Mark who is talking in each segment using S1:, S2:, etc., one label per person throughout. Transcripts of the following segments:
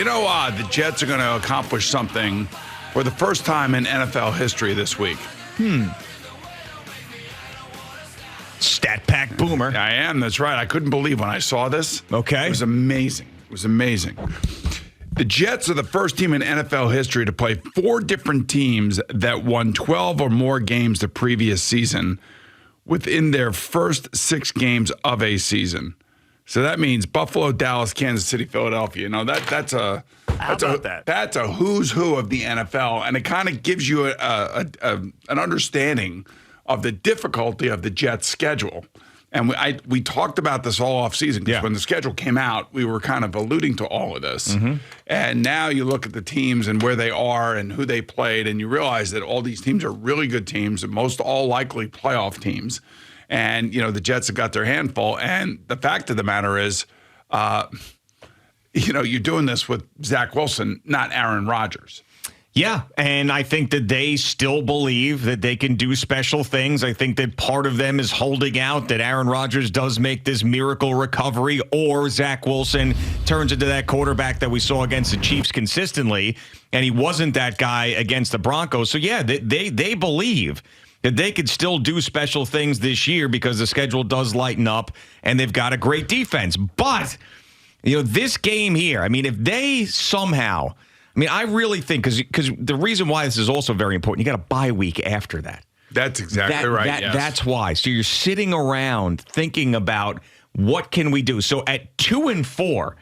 S1: The Jets are going to accomplish something for the first time in NFL history this week.
S2: Stat Pack Boomer.
S1: I am. That's right. I couldn't believe when I saw this.
S2: Okay.
S1: It was amazing. The Jets are the first team in NFL history to play 4 different teams that won 12 or more games the previous season within their first 6 games of a season. So that means Buffalo, Dallas, Kansas City, Philadelphia. That's a who's who of the NFL, and it kind of gives you an understanding of the difficulty of the Jets' schedule. And we talked about this all off season because when the schedule came out, we were kind of alluding to all of this. Mm-hmm. And now you look at the teams and where they are and who they played, and you realize that all these teams are really good teams, and most all likely playoff teams. And, the Jets have got their handful. And the fact of the matter is, you're doing this with Zach Wilson, not Aaron Rodgers.
S2: Yeah, and I think that they still believe that they can do special things. I think that part of them is holding out that Aaron Rodgers does make this miracle recovery, or Zach Wilson turns into that quarterback that we saw against the Chiefs consistently, and he wasn't that guy against the Broncos. So, yeah, they believe that they could still do special things this year because the schedule does lighten up, and they've got a great defense. But, this game here, if they somehow... I really think, because the reason why this is also very important, you got a bye week after that.
S1: That's exactly right. Yes.
S2: That's why. So you're sitting around thinking about what can we do. So at 2-4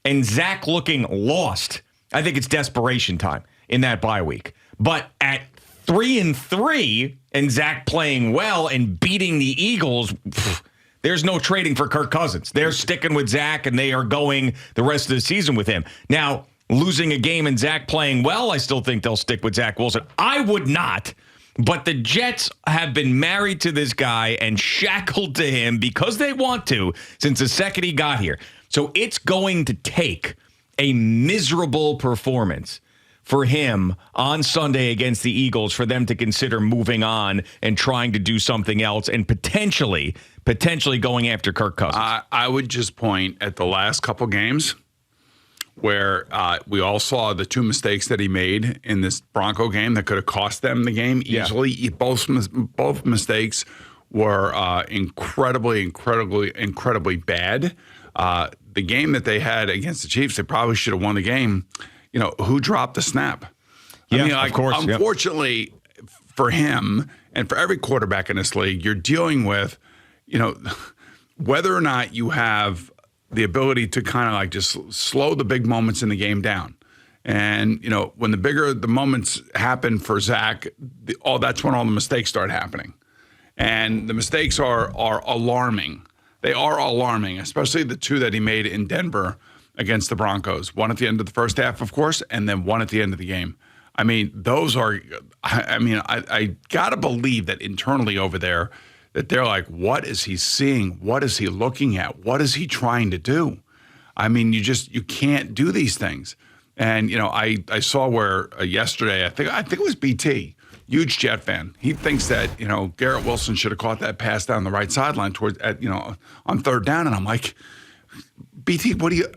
S2: and Zach looking lost, I think it's desperation time in that bye week. But at 3-3 and Zach playing well and beating the Eagles, there's no trading for Kirk Cousins. They're sticking with Zach, and they are going the rest of the season with him. Now, losing a game and Zach playing well, I still think they'll stick with Zach Wilson. I would not, but the Jets have been married to this guy and shackled to him because they want to since the second he got here. So it's going to take a miserable performance for him on Sunday against the Eagles for them to consider moving on and trying to do something else and potentially going after Kirk Cousins.
S1: I would just point at the last couple games where we all saw the 2 mistakes that he made in this Bronco game that could have cost them the game easily. Yeah. Both mistakes were incredibly bad. The game that they had against the Chiefs, they probably should have won the game. Who dropped the snap?
S2: Of course.
S1: Unfortunately for him and for every quarterback in this league, you're dealing with, whether or not you have the ability to kind of just slow the big moments in the game down. And, when the bigger the moments happen for Zach, that's when all the mistakes start happening. And the mistakes are alarming. They are alarming, especially the 2 that he made in Denver against the Broncos. One at the end of the first half, of course, and then one at the end of the game. Those are, I got to believe that internally over there, that they're like, what is he seeing? What is he looking at? What is he trying to do? You can't do these things. And, I saw where yesterday, I think it was BT, huge Jet fan. He thinks that, Garrett Wilson should have caught that pass down the right sideline on third down. And I'm like, BT, what do you...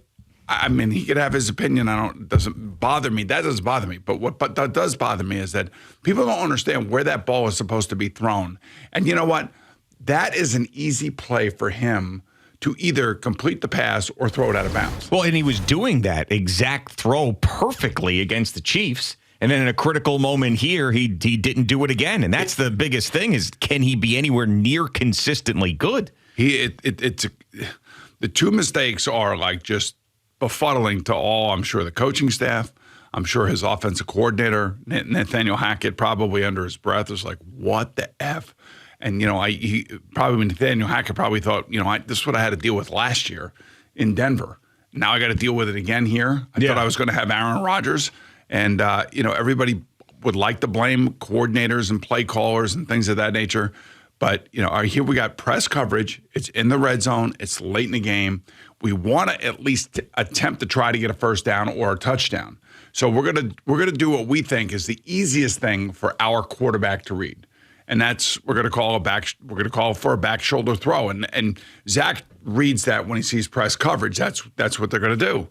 S1: he could have his opinion. It doesn't bother me. That doesn't bother me. But that does bother me is that people don't understand where that ball is supposed to be thrown. And you know what? That is an easy play for him to either complete the pass or throw it out of bounds.
S2: Well, and he was doing that exact throw perfectly against the Chiefs. And then in a critical moment here, he didn't do it again. And that's the biggest thing is, can he be anywhere near consistently good?
S1: The 2 mistakes are just befuddling to all, I'm sure, the coaching staff. I'm sure his offensive coordinator, Nathaniel Hackett, probably under his breath was like, what the F? And, Nathaniel Hackett probably thought, this is what I had to deal with last year in Denver. Now I got to deal with it again here. I thought I was going to have Aaron Rodgers. And, everybody would like to blame coordinators and play callers and things of that nature. But, here we got press coverage. It's in the red zone. It's late in the game. We want to at least attempt to try to get a first down or a touchdown. So we're gonna do what we think is the easiest thing for our quarterback to read. And that's we're gonna call for a back shoulder throw. And Zach reads that when he sees press coverage. That's what they're gonna do.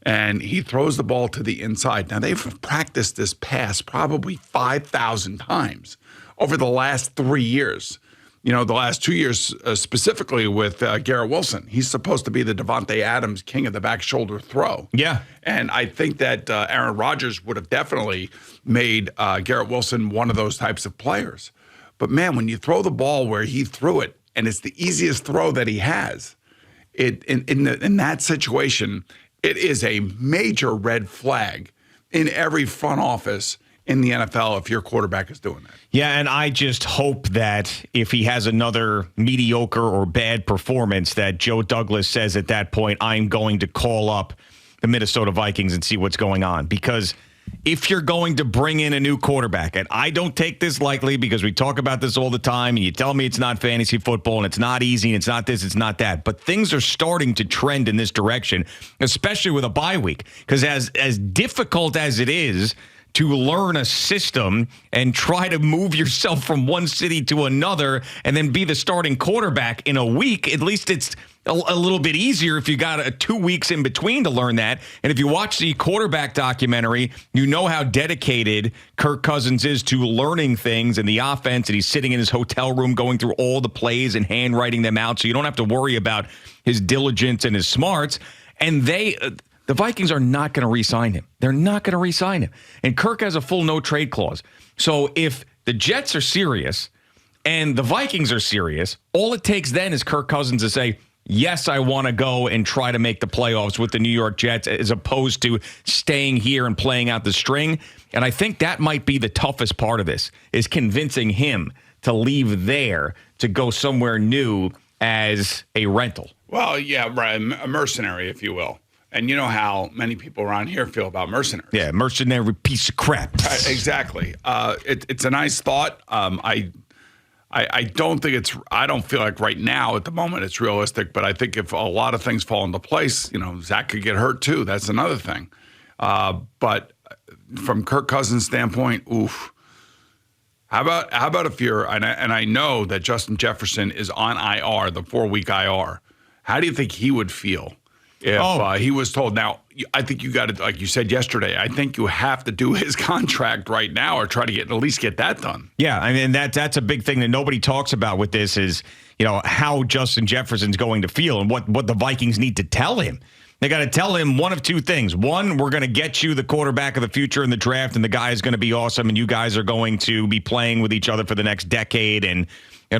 S1: and he throws the ball to the inside. Now, they've practiced this pass probably 5,000 times over the last 3 years. The last 2 years specifically with Garrett Wilson. He's supposed to be the Devontae Adams king of the back shoulder throw.
S2: Yeah.
S1: And I think that Aaron Rodgers would have definitely made Garrett Wilson one of those types of players. But, man, when you throw the ball where he threw it, and it's the easiest throw that he has, in that situation, it is a major red flag in every front office in the NFL if your quarterback is doing that.
S2: Yeah, and I just hope that if he has another mediocre or bad performance, that Joe Douglas says at that point, I'm going to call up the Minnesota Vikings and see what's going on. Because if you're going to bring in a new quarterback, and I don't take this lightly because we talk about this all the time, and you tell me it's not fantasy football, and it's not easy, and it's not this, it's not that. But things are starting to trend in this direction, especially with a bye week. Because as difficult as it is to learn a system and try to move yourself from one city to another and then be the starting quarterback in a week, at least it's a little bit easier if you got 2 weeks in between to learn that. And if you watch the quarterback documentary, you know how dedicated Kirk Cousins is to learning things in the offense, and he's sitting in his hotel room going through all the plays and handwriting them out, so you don't have to worry about his diligence and his smarts. And the Vikings are not going to re-sign him. They're not going to re-sign him. And Kirk has a full no-trade clause. So if the Jets are serious and the Vikings are serious, all it takes then is Kirk Cousins to say, yes, I want to go and try to make the playoffs with the New York Jets as opposed to staying here and playing out the string. And I think that might be the toughest part of this, is convincing him to leave there to go somewhere new as a rental.
S1: Well, yeah, right, a mercenary, if you will. And you know how many people around here feel about mercenaries.
S2: Yeah, mercenary piece of crap.
S1: Exactly. It's a nice thought. I don't think I don't feel like right now at the moment it's realistic, but I think if a lot of things fall into place, Zach could get hurt too. That's another thing. But from Kirk Cousins' standpoint, oof. How about if you're, and I know that Justin Jefferson is on IR, the 4-week IR. How do you think he would feel if he was told? Now, I think you got to, like you said yesterday, I think you have to do his contract right now or try to at least get that done.
S2: Yeah, I mean, that's a big thing that nobody talks about with this is, how Justin Jefferson's going to feel and what the Vikings need to tell him. They got to tell him one of two things. One, we're going to get you the quarterback of the future in the draft, and the guy is going to be awesome, and you guys are going to be playing with each other for the next decade and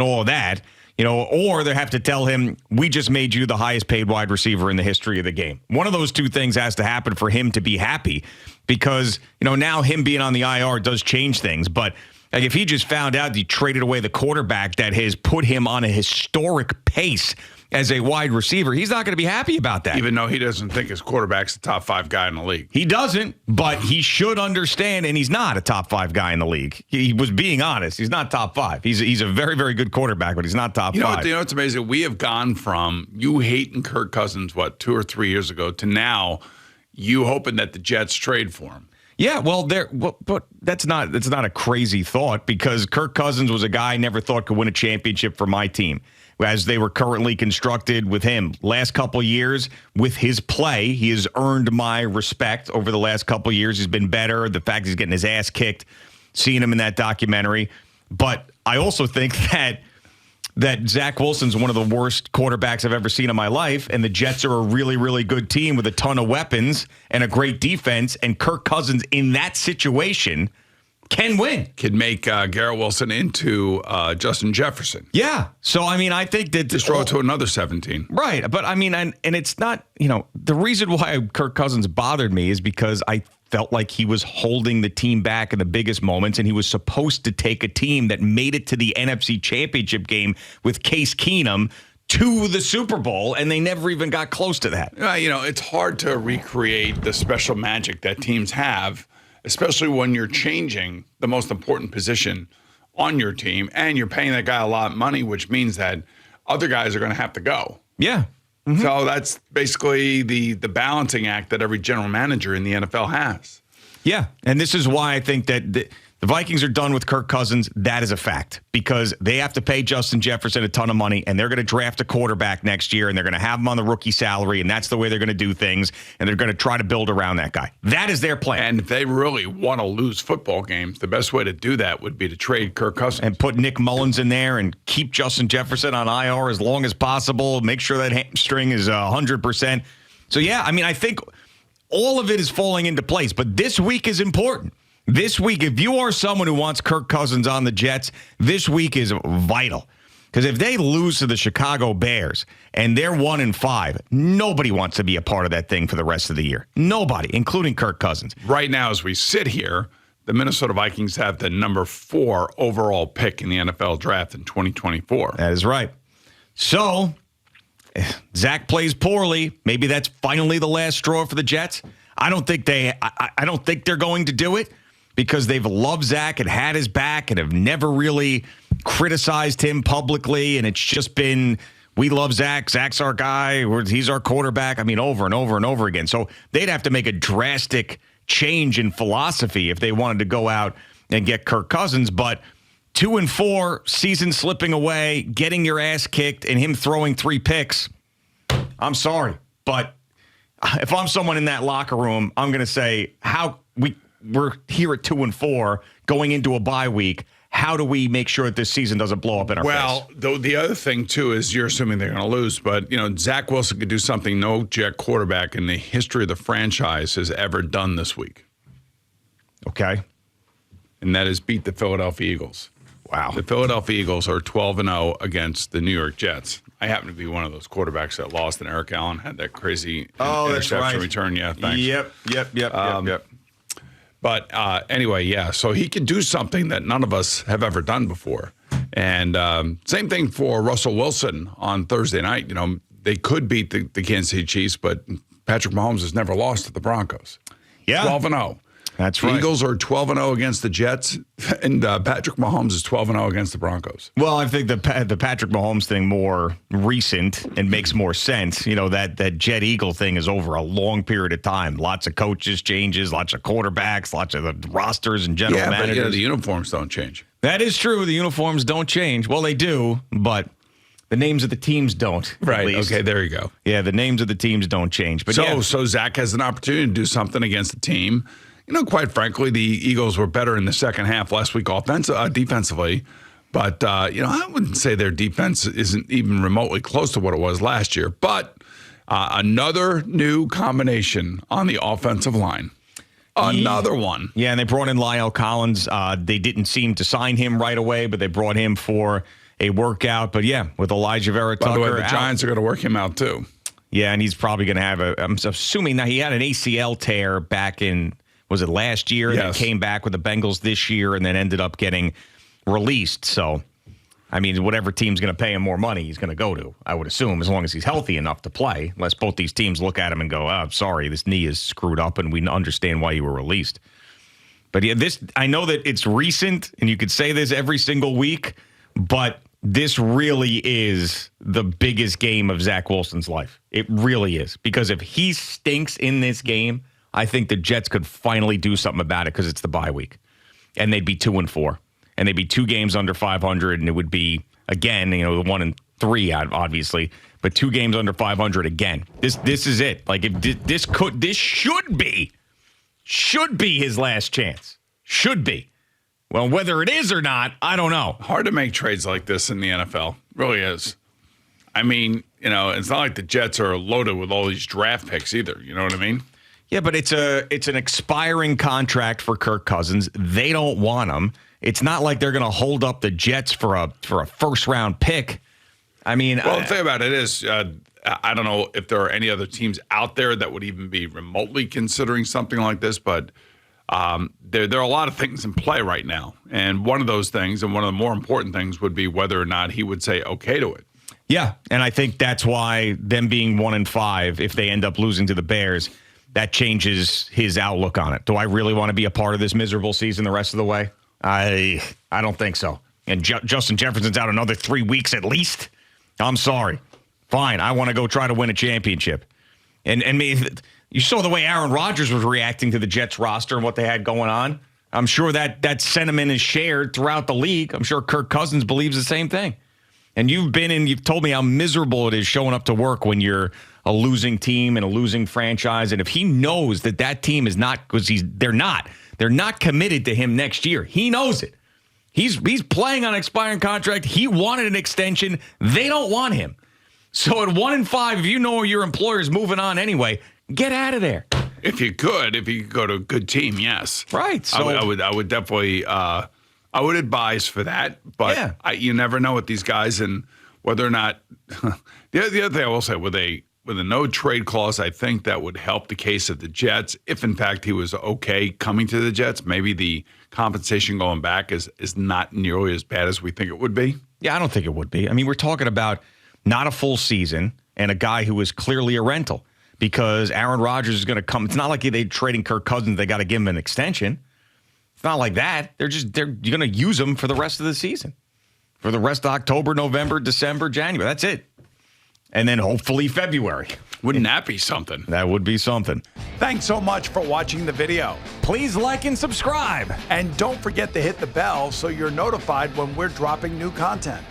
S2: all of that. Or they have to tell him, we just made you the highest paid wide receiver in the history of the game. One of those two things has to happen for him to be happy because, now him being on the IR does change things. But like if he just found out he traded away the quarterback that has put him on a historic pace as a wide receiver, he's not going to be happy about that.
S1: Even though he doesn't think his quarterback's the top 5 guy in the league.
S2: He doesn't, but he should understand, and he's not a top 5 guy in the league. He was being honest. He's not top 5. He's a very, very good quarterback, but he's not top 5.
S1: You know what's amazing? We have gone from you hating Kirk Cousins, 2 or 3 years ago, to now you hoping that the Jets trade for him.
S2: Yeah, but that's not a crazy thought because Kirk Cousins was a guy I never thought could win a championship for my team. As they were currently constructed with him. Last couple of years with his play, he has earned my respect over the last couple of years. He's been better. The fact he's getting his ass kicked, seeing him in that documentary. But I also think that Zach Wilson's one of the worst quarterbacks I've ever seen in my life, and the Jets are a really, really good team with a ton of weapons and a great defense, and Kirk Cousins in that situation can win.
S1: Can make Garrett Wilson into Justin Jefferson.
S2: Yeah. So, I think that...
S1: Just throw it to another 17.
S2: Right. But, and it's not, the reason why Kirk Cousins bothered me is because I felt like he was holding the team back in the biggest moments, and he was supposed to take a team that made it to the NFC Championship game with Case Keenum to the Super Bowl, and they never even got close to that.
S1: It's hard to recreate the special magic that teams have, especially when you're changing the most important position on your team and you're paying that guy a lot of money, which means that other guys are going to have to go.
S2: Yeah. Mm-hmm.
S1: So that's basically the balancing act that every general manager in the NFL has.
S2: Yeah. And this is why I think that The Vikings are done with Kirk Cousins. That is a fact because they have to pay Justin Jefferson a ton of money, and they're going to draft a quarterback next year, and they're going to have him on the rookie salary, and that's the way they're going to do things, and they're going to try to build around that guy. That is their plan.
S1: And if they really want to lose football games, the best way to do that would be to trade Kirk Cousins.
S2: And put Nick Mullins in there and keep Justin Jefferson on IR as long as possible. Make sure that hamstring is 100%. So, yeah, I mean, I think all of it is falling into place, but this week is important. This week, if you are someone who wants Kirk Cousins on the Jets, this week is vital. Because if they lose to the Chicago Bears and they're 1-5, nobody wants to be a part of that thing for the rest of the year. Nobody, including Kirk Cousins.
S1: Right now, as we sit here, the Minnesota Vikings have the number 4 overall pick in the NFL draft in 2024.
S2: That is right. So, Zach plays poorly. Maybe that's finally the last straw for the Jets. I don't think they're going to do it, because they've loved Zach and had his back and have never really criticized him publicly. And it's just been, we love Zach. Zach's our guy. He's our quarterback. I mean, over and over and over again. So they'd have to make a drastic change in philosophy if they wanted to go out and get Kirk Cousins. But 2-4, season slipping away, getting your ass kicked, and him throwing 3 picks. I'm sorry. But if I'm someone in that locker room, I'm going to say, we're here at 2-4 going into a bye week. How do we make sure that this season doesn't blow up in our face?
S1: Well, the other thing, too, is you're assuming they're going to lose. But, Zach Wilson could do something no Jet quarterback in the history of the franchise has ever done this week.
S2: Okay.
S1: And that is beat the Philadelphia Eagles.
S2: Wow.
S1: The Philadelphia Eagles are 12-0 against the New York Jets. I happen to be one of those quarterbacks that lost, and Eric Allen had that crazy interception return. Yeah, thanks.
S2: Yep.
S1: But anyway, yeah, so he can do something that none of us have ever done before. And same thing for Russell Wilson on Thursday night. They could beat the Kansas City Chiefs, but Patrick Mahomes has never lost to the Broncos.
S2: Yeah.
S1: 12-0.
S2: That's right.
S1: The Eagles are 12-0 against the Jets, and Patrick Mahomes is 12-0 against the Broncos.
S2: Well, I think the Patrick Mahomes thing more recent and makes more sense. That Jet Eagle thing is over a long period of time. Lots of coaches changes, lots of quarterbacks, lots of the rosters and general managers.
S1: But the uniforms don't change.
S2: That is true. The uniforms don't change. Well, they do, but the names of the teams don't.
S1: Right. Okay, there you go.
S2: Yeah, the names of the teams don't change. But
S1: so Zach has an opportunity to do something against the team. Quite frankly, the Eagles were better in the second half last week defensively. But, I wouldn't say their defense isn't even remotely close to what it was last year. But another new combination on the offensive line. Another one.
S2: Yeah, and they brought in Lyle Collins. They didn't seem to sign him right away, but they brought him for a workout. But, yeah, with Elijah Vera Tucker.
S1: By the way, the Giants are going to work him out, too.
S2: Yeah, and he's probably going to have I'm assuming that he had an ACL tear back in – was it last year?
S1: Yes.
S2: And then came back with the Bengals this year and then ended up getting released. So, I mean, whatever team's going to pay him more money, he's going to go to, I would assume, as long as he's healthy enough to play, unless both these teams look at him and go, oh, sorry, this knee is screwed up and we understand why you were released. But yeah, I know that it's recent and you could say this every single week, but this really is the biggest game of Zach Wilson's life. It really is. Because if he stinks in this game, I think the Jets could finally do something about it because it's the bye week. And they'd be 2-4. And they'd be 2 games under 500. And it would be, again, the 1-3, obviously. But 2 games under 500 again. This is it. Like, if this should be his last chance. Should be. Well, whether it is or not, I don't know.
S1: Hard to make trades like this in the NFL. Really is. I mean, it's not like the Jets are loaded with all these draft picks either. You know what I mean?
S2: Yeah, but it's an expiring contract for Kirk Cousins. They don't want him. It's not like they're going to hold up the Jets for a first round pick. I mean,
S1: well, the thing about it is, I don't know if there are any other teams out there that would even be remotely considering something like this, but there are a lot of things in play right now, and one of those things, and one of the more important things, would be whether or not he would say okay to it.
S2: Yeah, and I think that's why them being 1-5, if they end up losing to the Bears, that changes his outlook on it. Do I really want to be a part of this miserable season the rest of the way? I don't think so. And Justin Jefferson's out another 3 weeks at least. I'm sorry. Fine, I want to go try to win a championship. And you saw the way Aaron Rodgers was reacting to the Jets roster and what they had going on. I'm sure that sentiment is shared throughout the league. I'm sure Kirk Cousins believes the same thing. And you've told me how miserable it is showing up to work when you're a losing team and a losing franchise. And if he knows that team is not, because they're not committed to him next year. He knows it. He's playing on an expiring contract. He wanted an extension. They don't want him. So at 1-5, if you know your employer's moving on anyway, get out of there.
S1: If you could go to a good team, yes.
S2: Right. So
S1: I would definitely I would advise for that, but you never know with these guys and whether or not. The other thing I will say, with a no trade clause, I think that would help the case of the Jets. If in fact he was okay coming to the Jets, maybe the compensation going back is not nearly as bad as we think it would be.
S2: Yeah, I don't think it would be. I mean, we're talking about not a full season and a guy who is clearly a rental because Aaron Rodgers is going to come. It's not like they're trading Kirk Cousins. They got to give him an extension. It's not like that. You're going to use him for the rest of the season, for the rest of October, November, December, January. That's it. And then hopefully February.
S1: Wouldn't that be something?
S2: That would be something.
S3: Thanks so much for watching the video.
S2: Please like and subscribe.
S3: And don't forget to hit the bell so you're notified when we're dropping new content.